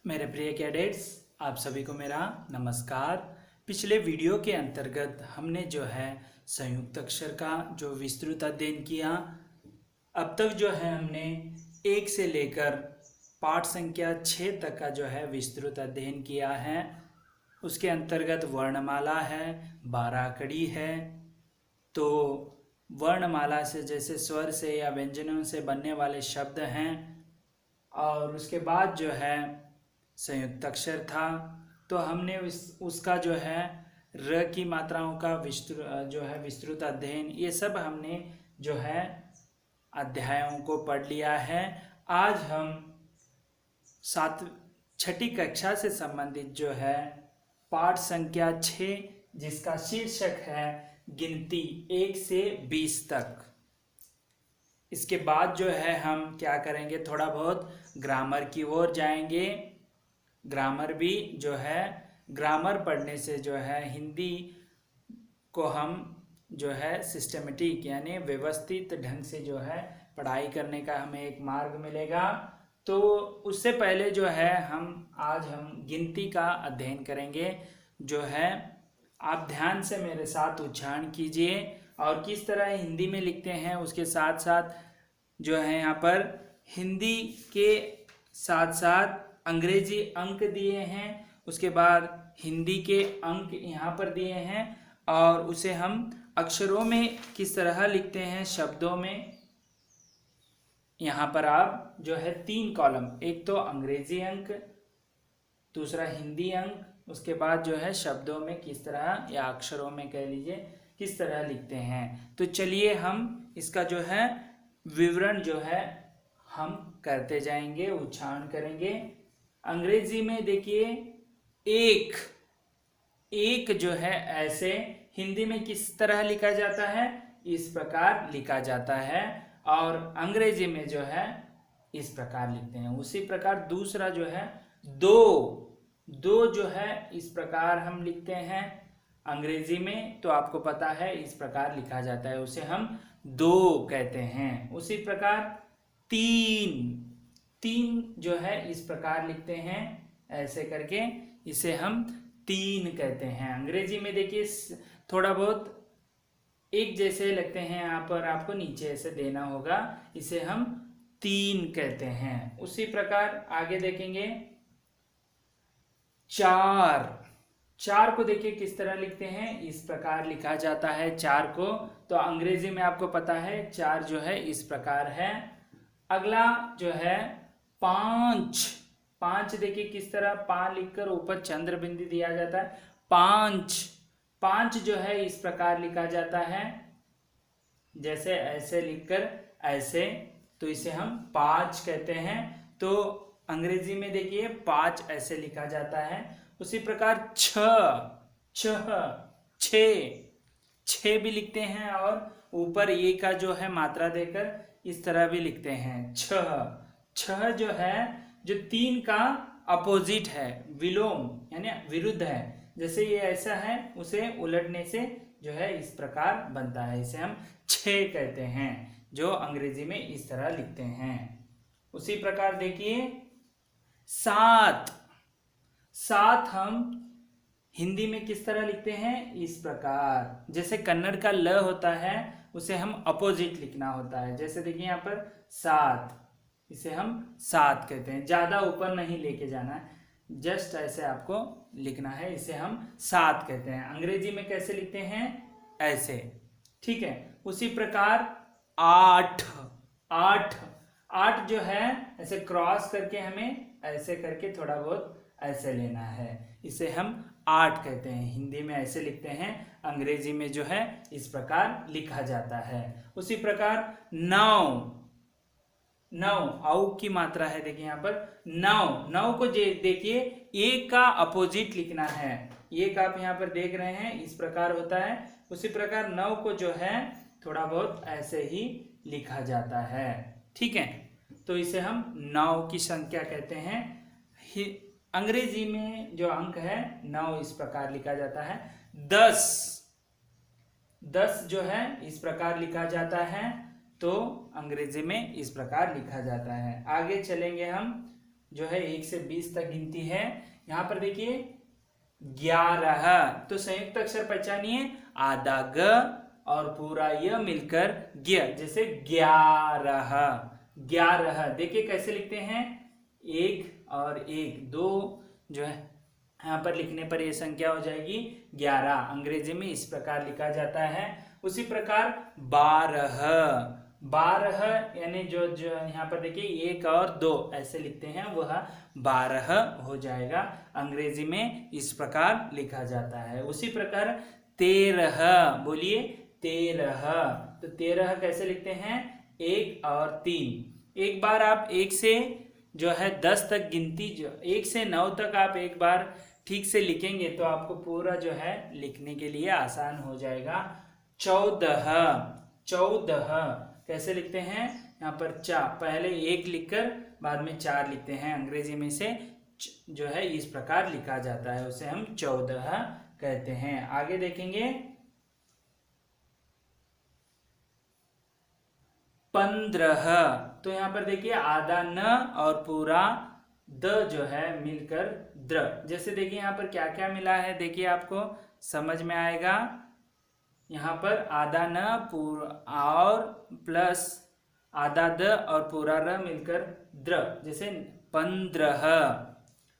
मेरे प्रिय कैडेट्स, आप सभी को मेरा नमस्कार। पिछले वीडियो के अंतर्गत हमने जो है संयुक्त अक्षर का जो विस्तृत अध्ययन किया। अब तक जो है हमने 1 से लेकर पाठ संख्या 6 तक का जो है विस्तृत अध्ययन किया है। उसके अंतर्गत वर्णमाला है, 12 कड़ी है। तो वर्णमाला से जैसे स्वर से या व्यंजनों से बनने वाले शब्द हैं, और उसके बाद जो है संयुक्त अक्षर था। तो हमने उसका जो है र की मात्राओं का विस्तृत अध्ययन, ये सब हमने जो है अध्यायों को पढ़ लिया है। आज हम छठी कक्षा से संबंधित जो है पाठ संख्या 6, जिसका शीर्षक है गिनती 1 से 20 तक। इसके बाद जो है हम क्या करेंगे, थोड़ा बहुत ग्रामर की ओर जाएंगे। ग्रामर भी जो है, ग्रामर पढ़ने से जो है हिंदी को हम जो है सिस्टमेटिक यानी व्यवस्थित ढंग से जो है पढ़ाई करने का हमें एक मार्ग मिलेगा। तो उससे पहले जो है आज हम गिनती का अध्ययन करेंगे। जो है आप ध्यान से मेरे साथ उच्चारण कीजिए और किस तरह हिंदी में लिखते हैं, उसके साथ साथ जो है यहाँ पर हिंदी के साथ साथ अंग्रेजी अंक दिए हैं। उसके बाद हिंदी के अंक यहाँ पर दिए हैं और उसे हम अक्षरों में किस तरह लिखते हैं, शब्दों में। यहाँ पर आप जो है 3 कॉलम, एक तो अंग्रेजी अंक, दूसरा हिंदी अंक, उसके बाद जो है शब्दों में किस तरह या अक्षरों में कह लीजिए किस तरह लिखते हैं। तो चलिए हम इसका जो है विवरण जो है हम करते जाएंगे, उच्चारण करेंगे। अंग्रेजी में देखिए एक जो है ऐसे हिंदी में किस तरह लिखा जाता है, इस प्रकार लिखा जाता है, और अंग्रेजी में जो है इस प्रकार लिखते हैं। उसी प्रकार दूसरा जो है दो जो है इस प्रकार हम लिखते हैं अंग्रेजी में, तो आपको पता है इस प्रकार लिखा जाता है, उसे हम 2 कहते हैं। उसी प्रकार तीन जो है इस प्रकार लिखते हैं ऐसे करके, इसे हम 3 कहते हैं। अंग्रेजी में देखिए थोड़ा बहुत एक जैसे लगते हैं, यहाँ पर आपको नीचे ऐसे देना होगा, इसे हम 3 कहते हैं। उसी प्रकार आगे देखेंगे चार को देखिए किस तरह लिखते हैं, इस प्रकार लिखा जाता है 4 को। तो अंग्रेजी में आपको पता है 4 जो है इस प्रकार है। अगला जो है 5 देखिए किस तरह, पा लिखकर ऊपर चंद्र बिंदु दिया जाता है। 5 जो है इस प्रकार लिखा जाता है, जैसे ऐसे लिखकर ऐसे, तो इसे हम 5 कहते हैं। तो अंग्रेजी में देखिए 5 ऐसे लिखा जाता है। उसी प्रकार 6 भी लिखते हैं, और ऊपर ये का जो है मात्रा देकर इस तरह भी लिखते हैं। 6 जो है, जो 3 का अपोजिट है, विलोम यानी विरुद्ध है। जैसे ये ऐसा है, उसे उलटने से जो है इस प्रकार बनता है, इसे हम 6 कहते हैं, जो अंग्रेजी में इस तरह लिखते हैं। उसी प्रकार देखिए 7 हम हिंदी में किस तरह लिखते हैं, इस प्रकार। जैसे कन्नड़ का ल होता है, उसे हम अपोजिट लिखना होता है। जैसे देखिए यहाँ पर 7, इसे हम 7 कहते हैं। ज्यादा ऊपर नहीं लेके जाना है, जस्ट ऐसे आपको लिखना है, इसे हम 7 कहते हैं। अंग्रेजी में कैसे लिखते हैं, ऐसे, ठीक है। उसी प्रकार 8 जो है ऐसे क्रॉस करके हमें ऐसे करके थोड़ा बहुत ऐसे लेना है, इसे हम 8 कहते हैं। हिंदी में ऐसे लिखते हैं, अंग्रेजी में जो है इस प्रकार लिखा जाता है। उसी प्रकार 9 औ की मात्रा है, देखिए यहाँ पर 9 को देखिए एक का अपोजिट लिखना है। एक आप यहाँ पर देख रहे हैं इस प्रकार होता है। उसी प्रकार 9 को जो है थोड़ा बहुत ऐसे ही लिखा जाता है, ठीक है। तो इसे हम 9 की संख्या कहते हैं। अंग्रेजी में जो अंक है 9 इस प्रकार लिखा जाता है। 10 जो है इस प्रकार लिखा जाता है, तो अंग्रेजी में इस प्रकार लिखा जाता है। आगे चलेंगे हम जो है 1 से 20 तक गिनती है। यहाँ पर देखिए 11, तो संयुक्त अक्षर पहचानिए, आधा ग और पूरा य मिलकर ग्य, जैसे 11, 11। देखिए कैसे लिखते हैं, 1 और 1 2 जो है यहाँ पर लिखने पर यह संख्या हो जाएगी 11। अंग्रेजी में इस प्रकार लिखा जाता है। उसी प्रकार 12, 12 यानी जो जो यहाँ पर देखिए 1 और 2 ऐसे लिखते हैं, वह 12 हो जाएगा। अंग्रेजी में इस प्रकार लिखा जाता है। उसी प्रकार 13, बोलिए 13, तो 13 कैसे लिखते हैं, 1 और 3। एक बार आप 1 से जो है 10 तक गिनती, जो 1 से 9 तक आप एक बार ठीक से लिखेंगे तो आपको पूरा जो है लिखने के लिए आसान हो जाएगा। 14, 14 कैसे लिखते हैं, यहाँ पर पहले 1 लिखकर बाद में 4 लिखते हैं। अंग्रेजी में से जो है इस प्रकार लिखा जाता है, उसे हम 14 कहते हैं। आगे देखेंगे 15, तो यहाँ पर देखिए आधा न और पूरा द जो है मिलकर द्र। जैसे देखिए यहाँ पर क्या क्या मिला है, देखिए आपको समझ में आएगा। यहाँ पर आधा न पूरा और प्लस आधा द और पूरा र मिलकर द्र, जैसे 15,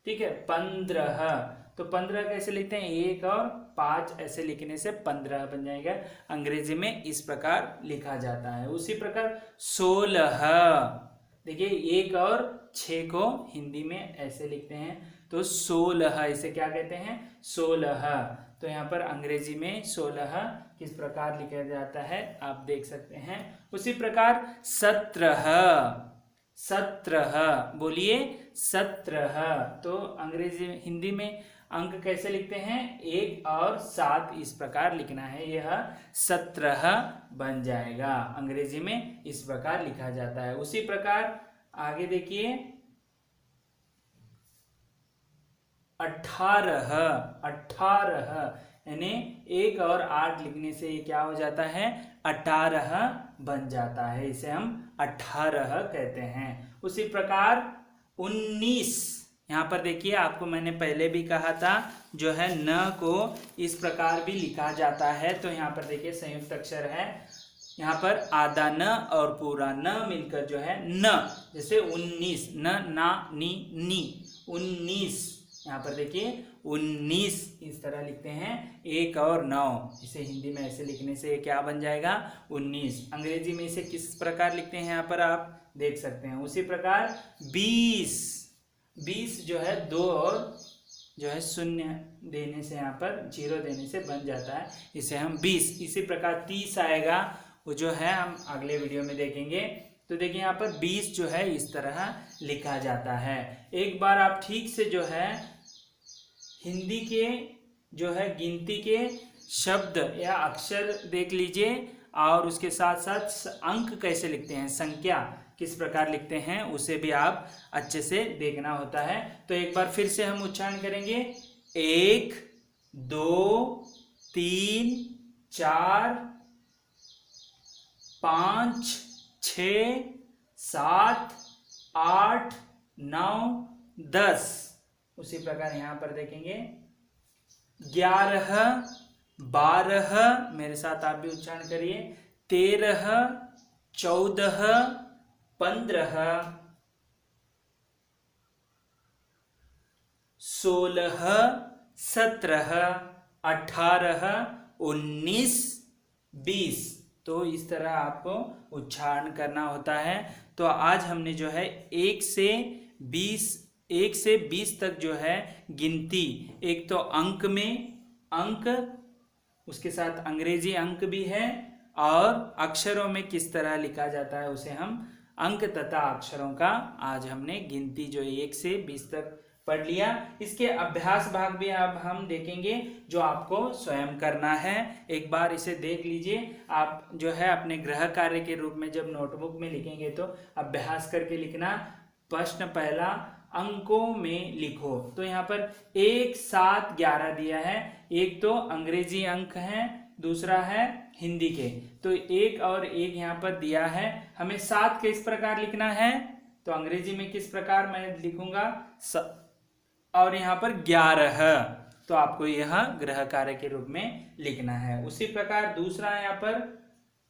ठीक है 15। तो 15 कैसे लिखते हैं, 1 और 5 ऐसे लिखने से 15 बन जाएगा। अंग्रेजी में इस प्रकार लिखा जाता है। उसी प्रकार 16, देखिए 1 और 6 को हिंदी में ऐसे लिखते हैं, तो 16, इसे क्या कहते हैं, 16। तो यहाँ पर अंग्रेजी में 16 किस प्रकार लिखा जाता है आप देख सकते हैं। उसी प्रकार 17, 17 बोलिए 17। तो अंग्रेजी हिंदी में अंक कैसे लिखते हैं, 1 और 7 इस प्रकार लिखना है, यह 17 बन जाएगा। अंग्रेजी में इस प्रकार लिखा जाता है। उसी प्रकार आगे देखिए 18, 18 यानी 1 और 8 लिखने से ये क्या हो जाता है, 18 बन जाता है, इसे हम 18 कहते हैं। उसी प्रकार 19, यहाँ पर देखिए आपको मैंने पहले भी कहा था जो है न को इस प्रकार भी लिखा जाता है। तो यहाँ पर देखिए संयुक्त अक्षर है, यहाँ पर आधा न और पूरा न मिलकर जो है न, जैसे 19, न ना नी नी 19। यहाँ पर देखिए 19 इस तरह लिखते हैं, 1 और 9 इसे हिंदी में ऐसे लिखने से क्या बन जाएगा, 19। अंग्रेजी में इसे किस प्रकार लिखते हैं यहाँ पर आप देख सकते हैं। उसी प्रकार 20, 20 जो है 2 और जो है 0 देने से, यहाँ पर 0 देने से बन जाता है, इसे हम 20। इसी प्रकार 30 आएगा, वो जो है हम अगले वीडियो में देखेंगे। तो देखिए यहाँ पर 20 जो है इस तरह लिखा जाता है। एक बार आप ठीक से जो है हिंदी के जो है गिनती के शब्द या अक्षर देख लीजिए, और उसके साथ साथ अंक कैसे लिखते हैं, संख्या किस प्रकार लिखते हैं, उसे भी आप अच्छे से देखना होता है। तो एक बार फिर से हम उच्चारण करेंगे, 1 2 3 4 5 6 7 8 9 10। उसी प्रकार यहाँ पर देखेंगे 11 12, मेरे साथ आप भी उच्चारण करिए, 13 14 15 16 17 18 19 20। तो इस तरह आपको उच्चारण करना होता है। तो आज हमने जो है 1 से 20 तक जो है गिनती, एक तो अंक में अंक, उसके साथ अंग्रेजी अंक भी है, और अक्षरों में किस तरह लिखा जाता है उसे हम अंक तथा अक्षरों का आज हमने गिनती जो 1 से 20 तक पढ़ लिया। इसके अभ्यास भाग भी अब हम देखेंगे जो आपको स्वयं करना है। एक बार इसे देख लीजिए, आप जो है अपने गृह कार्य के रूप में जब नोटबुक में लिखेंगे तो अभ्यास करके लिखना। प्रश्न पहला, अंकों में लिखो। तो यहाँ पर 1 7 11 दिया है, एक तो अंग्रेजी अंक है, दूसरा है हिंदी के। तो 1 और 1 यहाँ पर दिया है, हमें 7 किस प्रकार लिखना है, तो अंग्रेजी में किस प्रकार मैं लिखूंगा और यहाँ पर 11, तो आपको यह ग्रह कार्य के रूप में लिखना है। उसी प्रकार दूसरा यहाँ पर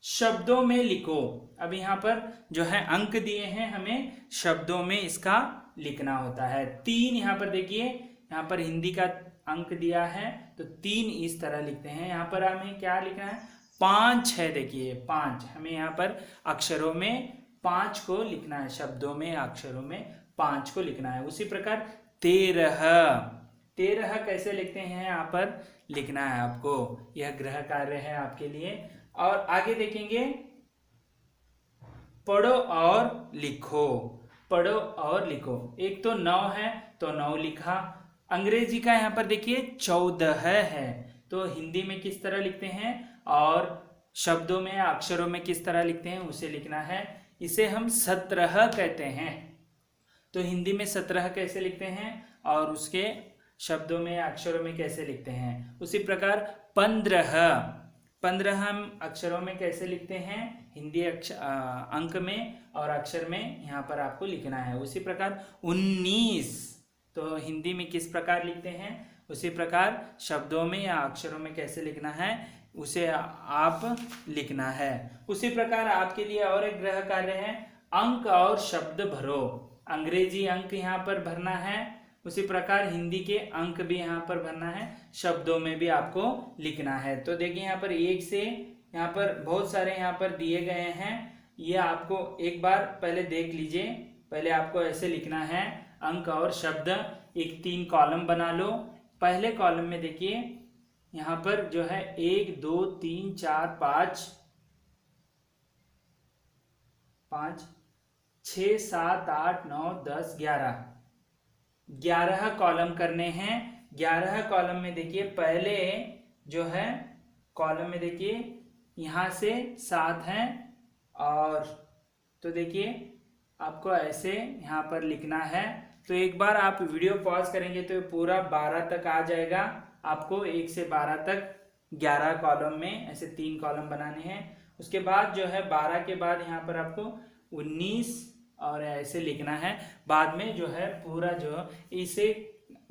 शब्दों में लिखो। अब यहाँ पर जो है अंक दिए हैं, हमें शब्दों में इसका लिखना होता है। 3 यहाँ पर देखिए, यहाँ पर हिंदी का अंक दिया है तो 3 इस तरह लिखते हैं। यहाँ पर हमें क्या लिखना है, 5 है, देखिए 5, हमें यहाँ पर अक्षरों में 5 को लिखना है, शब्दों में अक्षरों में 5 को लिखना है। उसी प्रकार 13 कैसे लिखते हैं, यहाँ पर लिखना है आपको, यह ग्रह कार्य है आपके लिए। और आगे देखेंगे पढ़ो और लिखो, पढ़ो और लिखो। एक तो 9 है तो 9 लिखा। अंग्रेजी का यहाँ पर देखिए 14 है, तो हिंदी में किस तरह लिखते हैं और शब्दों में अक्षरों में किस तरह लिखते हैं उसे लिखना है। इसे हम 17 कहते हैं, तो हिंदी में 17 कैसे लिखते हैं और उसके शब्दों में अक्षरों में कैसे लिखते हैं। उसी प्रकार 15 हम अक्षरों में कैसे लिखते हैं, हिंदी अंक में और अक्षर में यहाँ पर आपको लिखना है। उसी प्रकार 19, तो हिंदी में किस प्रकार लिखते हैं, उसी प्रकार शब्दों में या अक्षरों में कैसे लिखना है उसे आप लिखना है। उसी प्रकार आपके लिए और एक ग्रह कार्य है, अंक और शब्द भरो। अंग्रेजी अंक यहाँ पर भरना है, उसी प्रकार हिंदी के अंक भी यहाँ पर भरना है, शब्दों में भी आपको लिखना है। तो देखिए यहाँ पर 1 से यहाँ पर बहुत सारे यहाँ पर दिए गए हैं, ये आपको एक बार पहले देख लीजिए। पहले आपको ऐसे लिखना है, अंक और शब्द, एक 3 कॉलम बना लो। पहले कॉलम में देखिए यहाँ पर जो है 1 2 3 4 5 6 7 8 9 10 11 कॉलम करने हैं। 11 कॉलम में देखिए पहले जो है कॉलम में देखिए यहाँ से 7 हैं, और तो देखिए आपको ऐसे यहाँ पर लिखना है। तो एक बार आप वीडियो पॉज करेंगे तो पूरा 12 तक आ जाएगा। आपको 1 से 12 तक 11 कॉलम में ऐसे 3 कॉलम बनाने हैं। उसके बाद जो है 12 के बाद यहाँ पर आपको 19 और ऐसे लिखना है। बाद में जो है पूरा जो इसे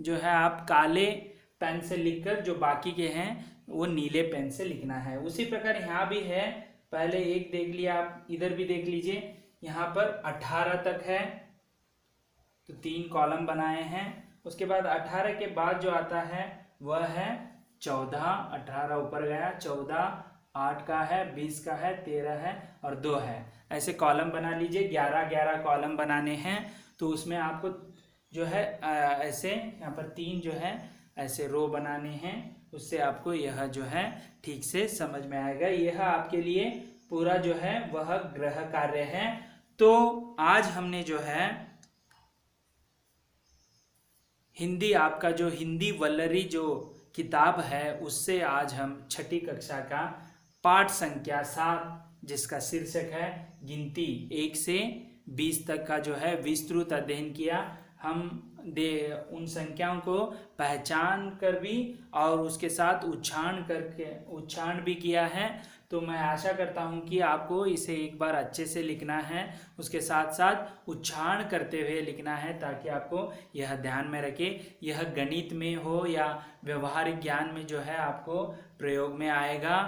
जो है आप काले पेन से लिखकर जो बाकी के हैं वो नीले पेन से लिखना है। उसी प्रकार यहाँ भी है, पहले 1 देख लिया, आप इधर भी देख लीजिए। यहाँ पर 18 तक है तो 3 कॉलम बनाए हैं। उसके बाद 18 के बाद जो आता है वह है 14, 18 ऊपर गया, 14 8 का है, 20 का है, 13 है और 2 है। ऐसे कॉलम बना लीजिए। 11 कॉलम बनाने हैं, तो उसमें आपको जो है ऐसे यहाँ पर 3 जो है ऐसे रो बनाने हैं, उससे आपको यह जो है ठीक से समझ में आएगा। यह आपके लिए पूरा जो है वह ग्रह कार्य है। तो आज हमने जो है हिंदी, आपका जो हिंदी वल्लरी जो किताब है उससे आज हम 6ठी कक्षा का पाठ संख्या 7 जिसका शीर्षक है गिनती 1 से 20 तक का जो है विस्तृत अध्ययन किया। हम उन संख्याओं को पहचान कर भी और उसके साथ उच्चारण भी किया है। तो मैं आशा करता हूं कि आपको इसे एक बार अच्छे से लिखना है, उसके साथ साथ उच्चारण करते हुए लिखना है, ताकि आपको यह ध्यान में रखे, यह गणित में हो या व्यवहारिक ज्ञान में जो है आपको प्रयोग में आएगा।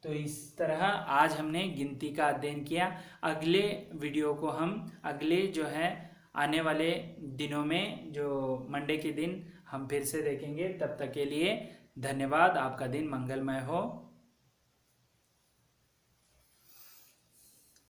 तो इस तरह आज हमने गिनती का अध्ययन किया। अगले वीडियो को हम अगले जो है आने वाले दिनों में, जो मंडे के दिन हम फिर से देखेंगे। तब तक के लिए धन्यवाद। आपका दिन मंगलमय हो।